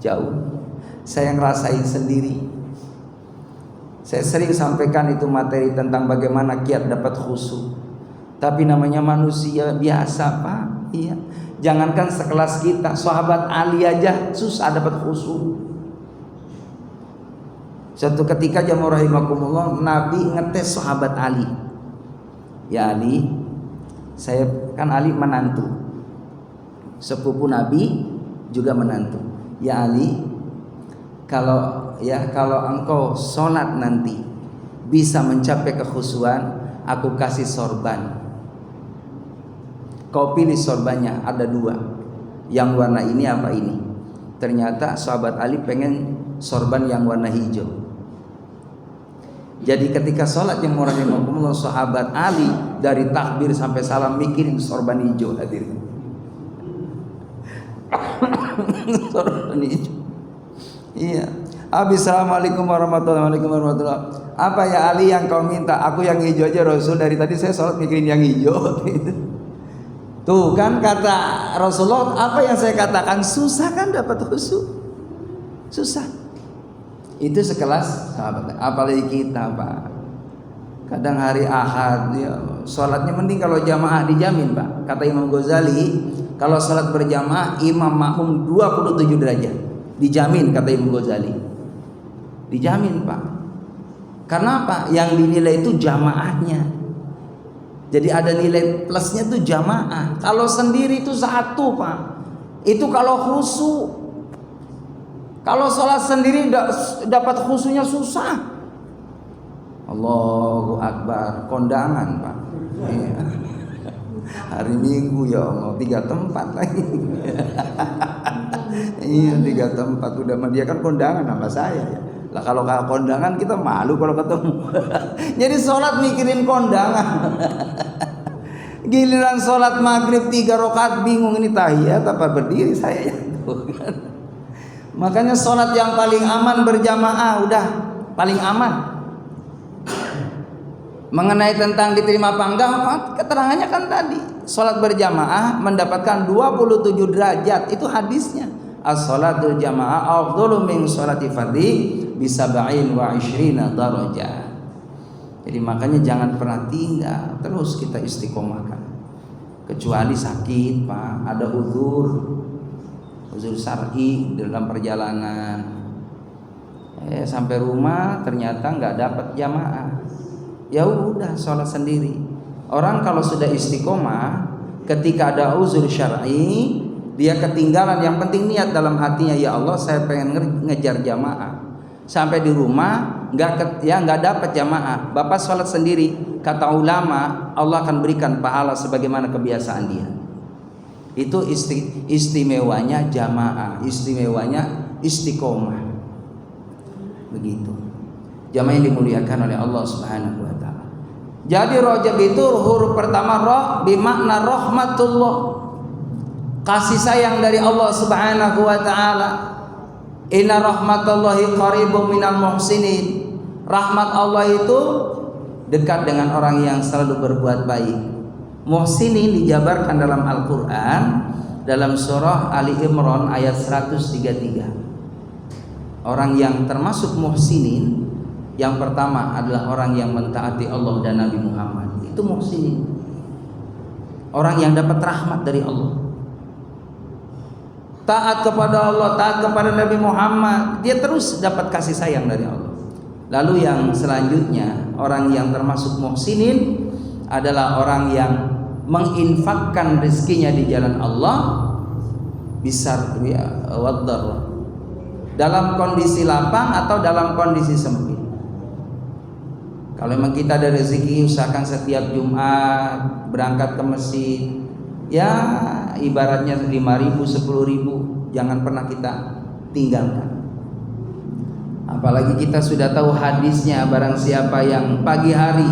Jauh. Saya ngerasain sendiri. Saya sering sampaikan itu materi tentang bagaimana kiat dapat khusyuk. Tapi namanya manusia biasa Pak. Iya. Jangankan sekelas kita, sahabat Ali aja susah dapat khusyuk. Suatu ketika jamaah rahimakumullah, Nabi ngetes sahabat Ali. Ya Ali, saya kan Ali menantu, sepupu Nabi juga menantu. Ya Ali, kalau engkau sholat nanti bisa mencapai kekhusyuan, aku kasih sorban. Kau pilih sorbannya, ada dua, yang warna ini apa ini. Ternyata sahabat Ali pengen sorban yang warna hijau. Jadi ketika sholat yang rahimahumullah, sahabat Ali dari takbir sampai salam mikirin sorban hijau hadirin. Sorban hijau. Iya. Assalamualaikum warahmatullahi wabarakatuh. Apa ya Ali yang kau minta? Aku yang hijau aja Rasul, dari tadi saya sholat mikirin yang hijau. Tuh kan kata Rasulullah, apa yang saya katakan susah kan dapat khusyuk. Susah. Itu sekelas sahabat. Apalagi kita Pak, kadang hari Ahad ya, sholatnya mending kalau jamaah dijamin Pak. Kata Imam Ghazali, kalau sholat berjamaah imam makmum 27 derajat dijamin, kata Imam Ghazali. Dijamin Pak. Karena apa? Yang dinilai itu jamaahnya. Jadi ada nilai plusnya tuh jamaah. Kalau sendiri itu satu Pak. Itu kalau khusyuk. Kalau sholat sendiri dapat khusyuknya susah. Allahu Akbar, kondangan Pak. Iya. Hari Minggu ya Allah 3 tempat lagi. Iya 3 tempat udah dia kan kondangan sama saya ya. Lah kalau nggak kondangan kita malu kalau ketemu. Jadi sholat mikirin kondangan. Giliran sholat maghrib 3 rakaat bingung ini tahiyat apa berdiri saya ya. Makanya sholat yang paling aman berjamaah, udah paling aman. Mengenai tentang diterima apa enggak, keterangannya kan tadi sholat berjamaah mendapatkan 27 derajat, itu hadisnya. As-sholatul jamaah afdhalu min sholati fardhi bi 27 darajah. Jadi makanya jangan pernah tinggal, terus kita istiqomahkan. Kecuali sakit Pak, ada uzur syar'i dalam perjalanan, sampai rumah ternyata nggak dapat jamaah, ya udah sholat sendiri. Orang kalau sudah istiqomah, ketika ada uzur syar'i dia ketinggalan, yang penting niat dalam hatinya, ya Allah saya pengen ngejar jamaah. Sampai di rumah nggak dapat jamaah, bapak sholat sendiri. Kata ulama, Allah akan berikan pahala sebagaimana kebiasaan dia. Itu istimewanya jamaah, istimewanya istiqomah. Begitu. Jamaah yang dimuliakan oleh Allah Subhanahu wa taala. Jadi Rajab itu huruf pertama ra bermakna rahmatullah. Kasih sayang dari Allah Subhanahu wa taala. Inna rahmatallahi qaribun minal muhsinin. Rahmat Allah itu dekat dengan orang yang selalu berbuat baik. Muhsinin dijabarkan dalam Al-Quran dalam surah Ali Imran ayat 133. Orang yang termasuk muhsinin yang pertama adalah orang yang mentaati Allah dan Nabi Muhammad. Itu muhsinin. Orang yang dapat rahmat dari Allah. taat kepada Allah, taat kepada Nabi Muhammad, dia terus dapat kasih sayang dari Allah. Lalu yang selanjutnya, orang yang termasuk muhsinin adalah orang yang menginfakkan rezekinya di jalan Allah bisar wadar, dalam kondisi lapang atau dalam kondisi sempit. Kalau memang kita ada rezeki, usahakan setiap Jumat berangkat ke masjid. Ya ibaratnya 5.000, 10.000, jangan pernah kita tinggalkan. Apalagi kita sudah tahu hadisnya, barang siapa yang pagi hari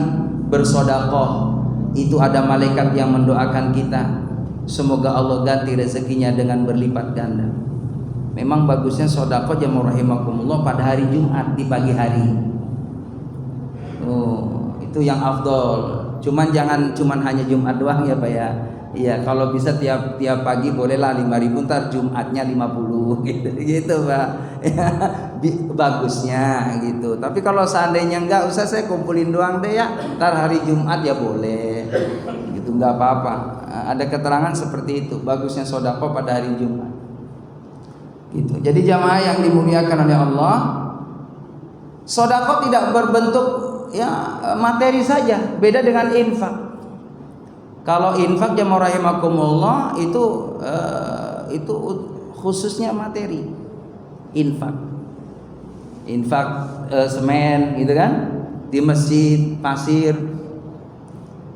bersedekah, itu ada malaikat yang mendoakan kita, semoga Allah ganti rezekinya dengan berlipat ganda. Memang bagusnya sedekah jamaah rahimakumullah pada hari Jumat di pagi hari. Itu yang afdol. Cuman hanya Jumat doang ya Pak ya. Iya, kalau bisa tiap pagi bolehlah 5.000, ntar Jumatnya 50 gitu Pak. Ya, bagusnya gitu. Tapi kalau seandainya enggak usah, saya kumpulin doang deh ya, ntar hari Jumat ya boleh. Gitu enggak apa-apa. Ada keterangan seperti itu. Bagusnya sedekah pada hari Jumat. Gitu. Jadi jamaah yang dimuliakan oleh Allah, sedekah tidak berbentuk ya materi saja, beda dengan infak. Kalau infak jamaah rahimakumullah itu khususnya materi. Infak semen gitu kan, di masjid, pasir.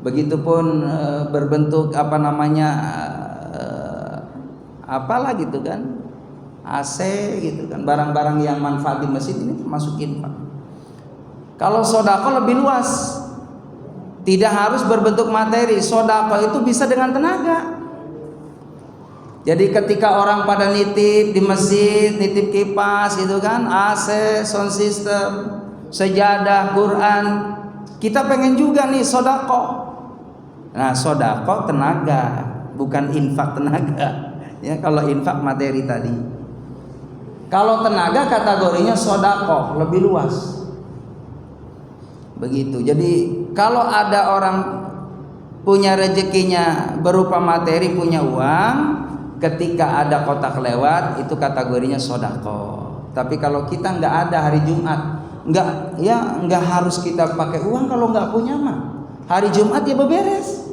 Begitupun berbentuk apalah gitu kan, AC gitu kan, barang-barang yang manfaat di masjid ini termasuk infak. Kalau sedekah lebih luas, tidak harus berbentuk materi. Sedekah itu bisa dengan tenaga. Jadi ketika orang pada nitip di masjid, nitip kipas gitu kan, AC, sound system, sejadah, Quran, kita pengen juga nih sedekah. Nah, sedekah tenaga, bukan infak tenaga. Ya, kalau infak materi tadi. Kalau tenaga kategorinya sedekah, lebih luas. Begitu. Jadi kalau ada orang punya rezekinya berupa materi, punya uang, ketika ada kotak lewat itu kategorinya sedekah. Tapi kalau kita nggak ada hari Jumat, nggak harus kita pakai uang. Kalau nggak punya mah hari Jumat ya beberes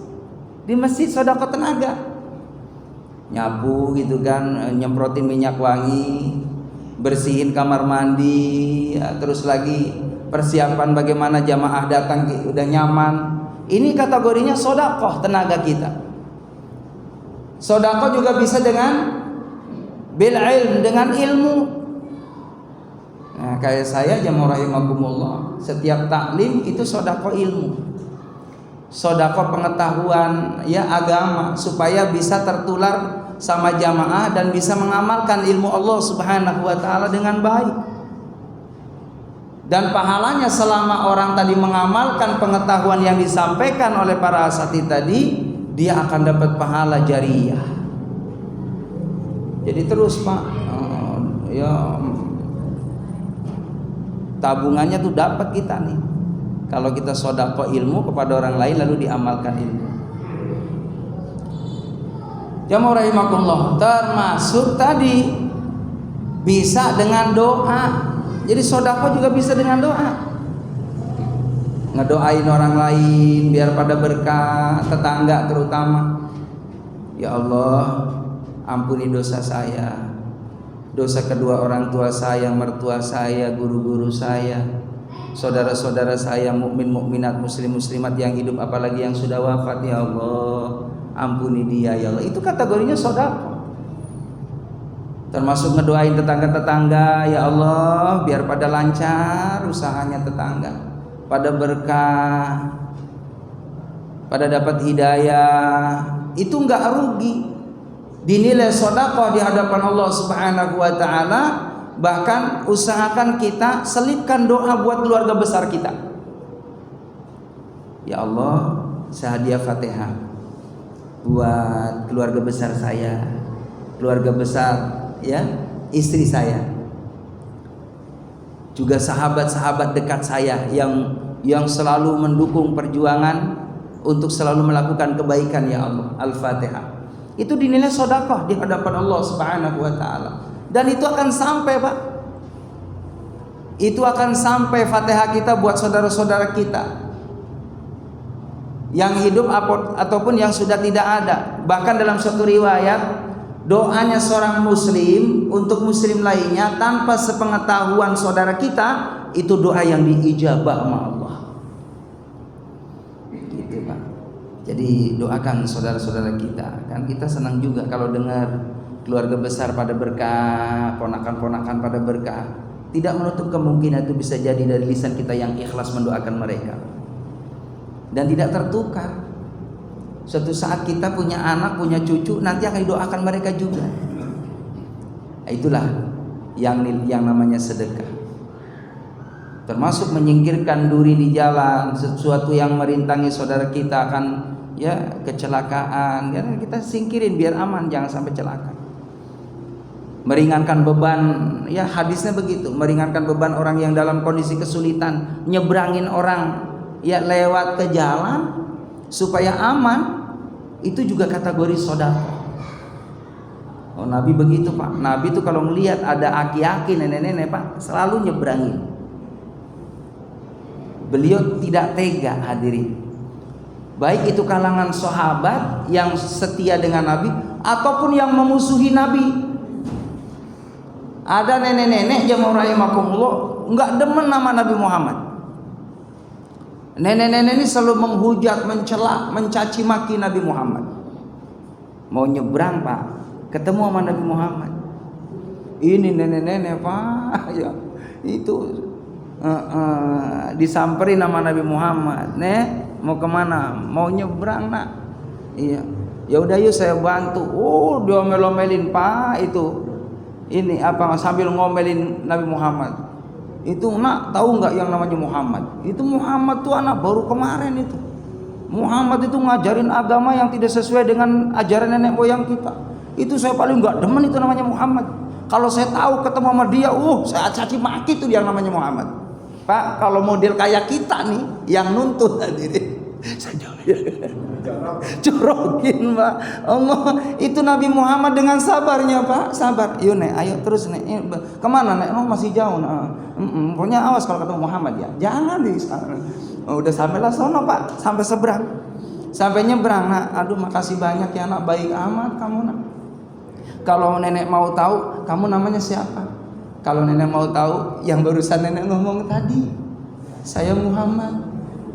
di masjid, sedekah tenaga, nyapu gitu kan, nyemprotin minyak wangi, bersihin kamar mandi, ya, terus lagi persiapan bagaimana jamaah datang udah nyaman. Ini kategorinya sedekah tenaga kita. Sedekah juga bisa dengan bil ilm, dengan ilmu. Nah, kayak saya jamaah rahimakumullah, setiap taklim itu sedekah ilmu. Sedekah pengetahuan ya agama, supaya bisa tertular sama jamaah dan bisa mengamalkan ilmu Allah Subhanahu wa taala dengan baik. Dan pahalanya selama orang tadi mengamalkan pengetahuan yang disampaikan oleh para asatidz tadi, dia akan dapat pahala jariyah. Jadi terus Pak, ya tabungannya tuh dapat kita nih. Kalau kita sedekah ilmu kepada orang lain lalu diamalkan ilmu. Jamaah rahimakumullah, termasuk tadi bisa dengan doa. Jadi sedekah juga bisa dengan doa. Ngedoain orang lain biar pada berkah, tetangga terutama. Ya Allah, ampuni dosa saya, dosa kedua orang tua saya, mertua saya, guru-guru saya, saudara-saudara saya, mukmin mukminat, muslim muslimat yang hidup apalagi yang sudah wafat. Ya Allah, ampuni dia ya Allah. Itu kategorinya sedekah. Termasuk ngedoain tetangga-tetangga, ya Allah biar pada lancar usahanya tetangga, pada berkah, pada dapat hidayah. Itu enggak rugi, dinilai sedekah di hadapan Allah Subhanahu wa taala. Bahkan usahakan kita selipkan doa buat keluarga besar kita. Ya Allah, sehadiah Fatihah buat keluarga besar saya, keluarga besar ya istri saya, juga sahabat-sahabat dekat saya yang selalu mendukung perjuangan untuk selalu melakukan kebaikan. Ya Allah, Al-Fatihah. itu dinilai sedekah di hadapan Allah Subhanahu wa taala. Dan itu akan sampai, Pak. Itu akan sampai Fatihah kita buat saudara-saudara kita yang hidup ataupun yang sudah tidak ada. Bahkan dalam suatu riwayat, doanya seorang muslim untuk muslim lainnya tanpa sepengetahuan saudara kita, itu doa yang diijabah sama Allah. Gitu, Pak. Jadi doakan saudara-saudara kita. Kan kita senang juga kalau dengar keluarga besar pada berkah, ponakan-ponakan pada berkah. Tidak menutup kemungkinan itu bisa jadi dari lisan kita yang ikhlas mendoakan mereka. Dan tidak tertukar. Suatu saat kita punya anak, punya cucu, nanti akan didoakan mereka juga. Itulah yang namanya sedekah. Termasuk menyingkirkan duri di jalan, sesuatu yang merintangi saudara kita akan kecelakaan, karena kita singkirin biar aman, jangan sampai celaka. Meringankan beban, hadisnya begitu, meringankan beban orang yang dalam kondisi kesulitan, nyebrangin orang lewat ke jalan supaya aman, itu juga kategori sedekah. Oh, Nabi begitu, Pak. Nabi itu kalau melihat ada aki-aki, nenek-nenek, Pak, selalu nyebrangin. Beliau tidak tega, hadirin. Baik itu kalangan sahabat yang setia dengan Nabi ataupun yang memusuhi Nabi. Ada nenek-nenek jamaah rahimakumullah enggak demen nama Nabi Muhammad. Nenek-nenek ini selalu menghujat, mencela, mencaci maki Nabi Muhammad. Mau nyebrang, Pak, ketemu sama Nabi Muhammad. Ini nenek-nenek, Pak, ya itu disamperin nama Nabi Muhammad. Nek, mau kemana? Mau nyebrang, nak? Iya. Ya udah yuk saya bantu. Oh, diomel-omelin, Pak, itu. Ini apa sambil ngomelin Nabi Muhammad. Itu, nak, tahu nggak yang namanya Muhammad? Itu Muhammad tuh anak baru kemarin itu. Muhammad itu ngajarin agama yang tidak sesuai dengan ajaran nenek moyang kita. Itu saya paling nggak demen itu namanya Muhammad. Kalau saya tahu ketemu sama dia, saya caci maki tuh yang namanya Muhammad. Pak, kalau model kayak kita nih yang nuntut hadirin, saya corokin, Pak. Allah, itu Nabi Muhammad dengan sabarnya, Pak, sabar. Yuk, Nek, ayo terus, Nek. Kemana, Nek? Masih jauh. Pokoknya awas kalau ketemu Muhammad ya. Jangan di sana. Udah sampailah sono, Pak, sampai seberang. Sampai nyebrang, nak. Aduh, makasih banyak ya, nak. Baik amat kamu, nak. Kalau nenek mau tahu kamu namanya siapa? Kalau nenek mau tahu yang barusan nenek ngomong tadi, saya Muhammad.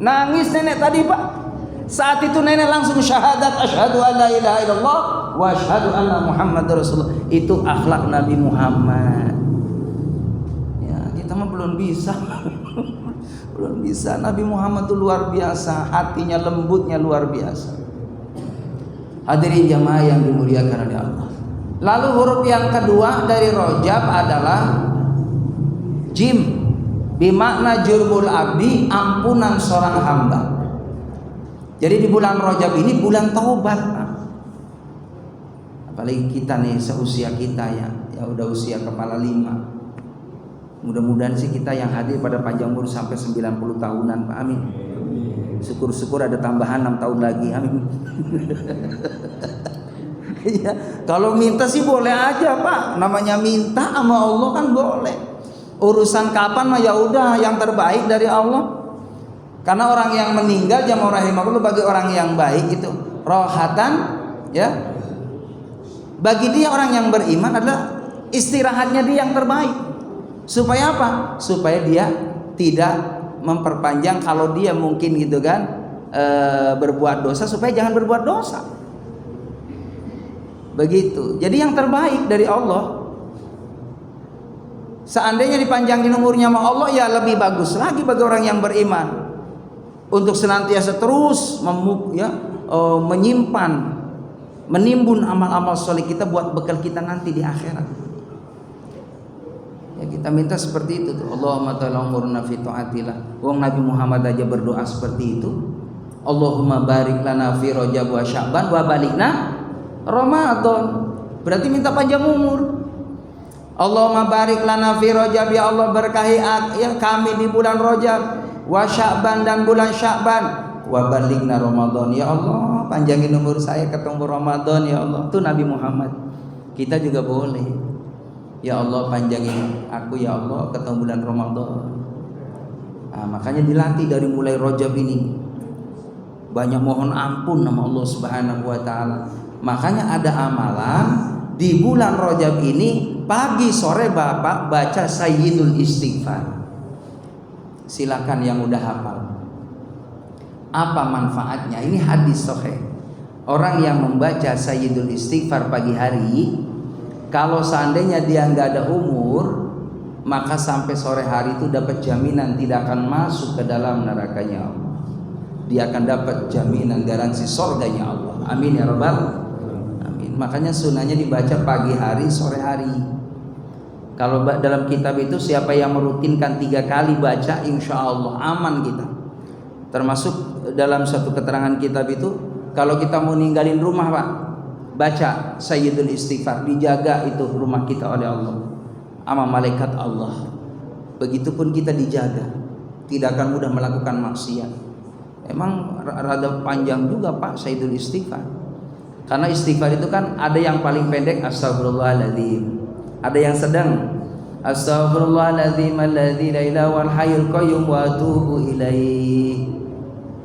Nangis nenek tadi, Pak. Saat itu nenek langsung syahadat, asyhadu an la ilaha illallah wa asyhadu anna Muhammadar Rasulullah. Itu akhlak Nabi Muhammad. Ya, kita mah belum bisa. Belum bisa. Nabi Muhammad itu luar biasa, hatinya lembutnya luar biasa. Hadirin jamaah yang dimuliakan oleh Allah. Lalu huruf yang kedua dari Rajab adalah jim, bimakna jurmul abdi, ampunan seorang hamba. Jadi di bulan Rajab ini bulan taubat. Apalagi kita nih seusia kita ya udah usia kepala 5. Mudah-mudahan sih kita yang hadir pada panjang umur sampai 90 tahunan, Pak. Amin. Syukur-syukur ada tambahan 6 tahun lagi. Amin. Ya, kalau minta sih boleh aja, Pak. Namanya minta sama Allah kan boleh. Urusan kapan mah ya udah yang terbaik dari Allah. Karena orang yang meninggal jamaah rahimahullah bagi orang yang baik itu rohatan, ya. Bagi dia orang yang beriman adalah istirahatnya dia yang terbaik. Supaya apa? Supaya dia tidak memperpanjang kalau dia mungkin gitu kan berbuat dosa, supaya jangan berbuat dosa. Begitu. Jadi yang terbaik dari Allah. Seandainya dipanjangin umurnya sama Allah, ya lebih bagus lagi bagi orang yang beriman untuk senantiasa terus menyimpan, menimbun amal-amal soleh kita buat bekal kita nanti di akhirat. Ya, kita minta seperti itu tuh. Allahumma ta'ala umurna fi ta'atillah. Wong Nabi Muhammad aja berdoa seperti itu. Allahumma barik lana fi Rajab wa Sya'ban wa balikna Ramadan. Berarti minta panjang umur. Allahumma barik lana fi Rajab, ya Allah berkahi kami di bulan Rajab, wa Sya'ban dan bulan Sya'ban, wa balighna Ramadan. Ya Allah, panjangin umur saya ketemu Ramadan ya Allah. Itu Nabi Muhammad. Kita juga boleh. Ya Allah, panjangin aku ya Allah ketemu bulan Ramadan. Nah, makanya dilatih dari mulai Rajab ini. Banyak mohon ampun nama Allah Subhanahu wa taala. Makanya ada amalan di bulan Rajab ini pagi sore Bapak baca Sayyidul Istighfar. Silakan yang udah hafal. Apa manfaatnya? Ini hadis sahih. Orang yang membaca Sayyidul Istighfar pagi hari, kalau seandainya dia nggak ada umur, maka sampai sore hari itu dapat jaminan tidak akan masuk ke dalam nerakanya Allah. Dia akan dapat jaminan garansi surganya Allah. Amin ya rabbal amin. Makanya sunnahnya dibaca pagi hari, sore hari. Kalau dalam kitab itu siapa yang merutinkan 3 kali baca, insya Allah aman kita. Termasuk dalam satu keterangan kitab itu, kalau kita mau ninggalin rumah Pak, baca Sayyidul Istighfar, dijaga itu rumah kita oleh Allah sama malaikat Allah. Begitupun kita dijaga, tidak akan mudah melakukan maksiat. Emang rada panjang juga Pak Sayyidul Istighfar, karena istighfar itu kan ada yang paling pendek astagfirullahaladzim, ada yang sedang astagfirullahaladzim alladzi la ilaha wal hayyul qayyum wa atubu ilaih.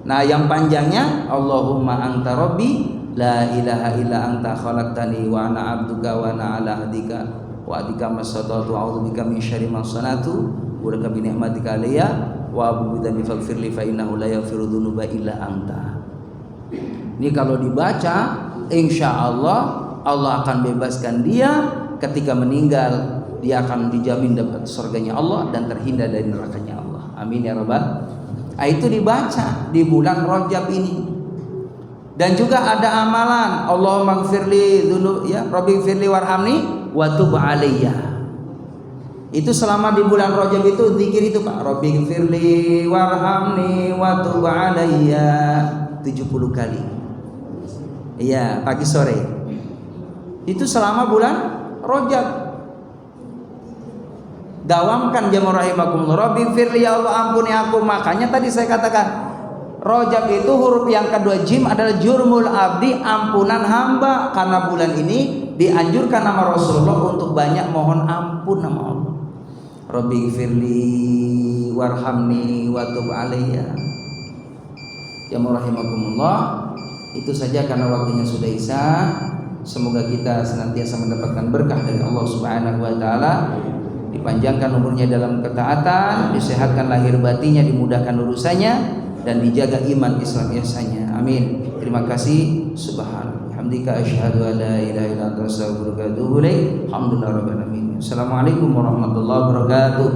Nah, yang panjangnya Allahumma anta rabbi la ilaha illa anta khalaqtani wa ana abduka wa ana ala ahdika wa adika masadatu a'udzubika min syarri ma sanatu wa laka bi ni'matika alayya wa abu bidzambi faghfirli fa innahu la yaghfiru dzunuba illa anta. Ini kalau dibaca insyaallah Allah akan bebaskan dia. Ketika meninggal dia akan dijamin dapat surganya Allah dan terhindar dari nerakanya Allah. Amin ya rabbal. Itu dibaca di bulan Rajab ini. Dan juga ada amalan Allahumma gfirli dzunub ya Rabbi gfirli warhamni wa tub alayya. Itu selama di bulan Rajab itu zikir itu Pak, Rabbi gfirli warhamni wa tub alayya 70 kali. Iya, pagi sore. Itu selama bulan Rajab. Dawamkan jamaah rahimakumullah. Rabbi firli ya Allah ampuni aku. Makanya tadi saya katakan Rajab itu huruf yang kedua jim adalah jurmul abdi, ampunan hamba. Karena bulan ini dianjurkan nama Rasulullah untuk banyak mohon ampun nama Allah. Rabbi firli warhamni wa tub alayya. Jamaah rahimakumullah. Itu saja karena waktunya sudah isya. Semoga kita senantiasa mendapatkan berkah dari Allah Subhanahu wa taala, dipanjangkan umurnya dalam ketaatan, disehatkan lahir batinnya, dimudahkan urusannya, dan dijaga iman Islam ihsannya. Amin. Terima kasih. Subhanallah. Hamdika asyhadu an la ilaha illa anta astaghfiruka wa atubu ilaik. Alhamdulillahirabbil alamin. Assalamualaikum warahmatullahi wabarakatuh.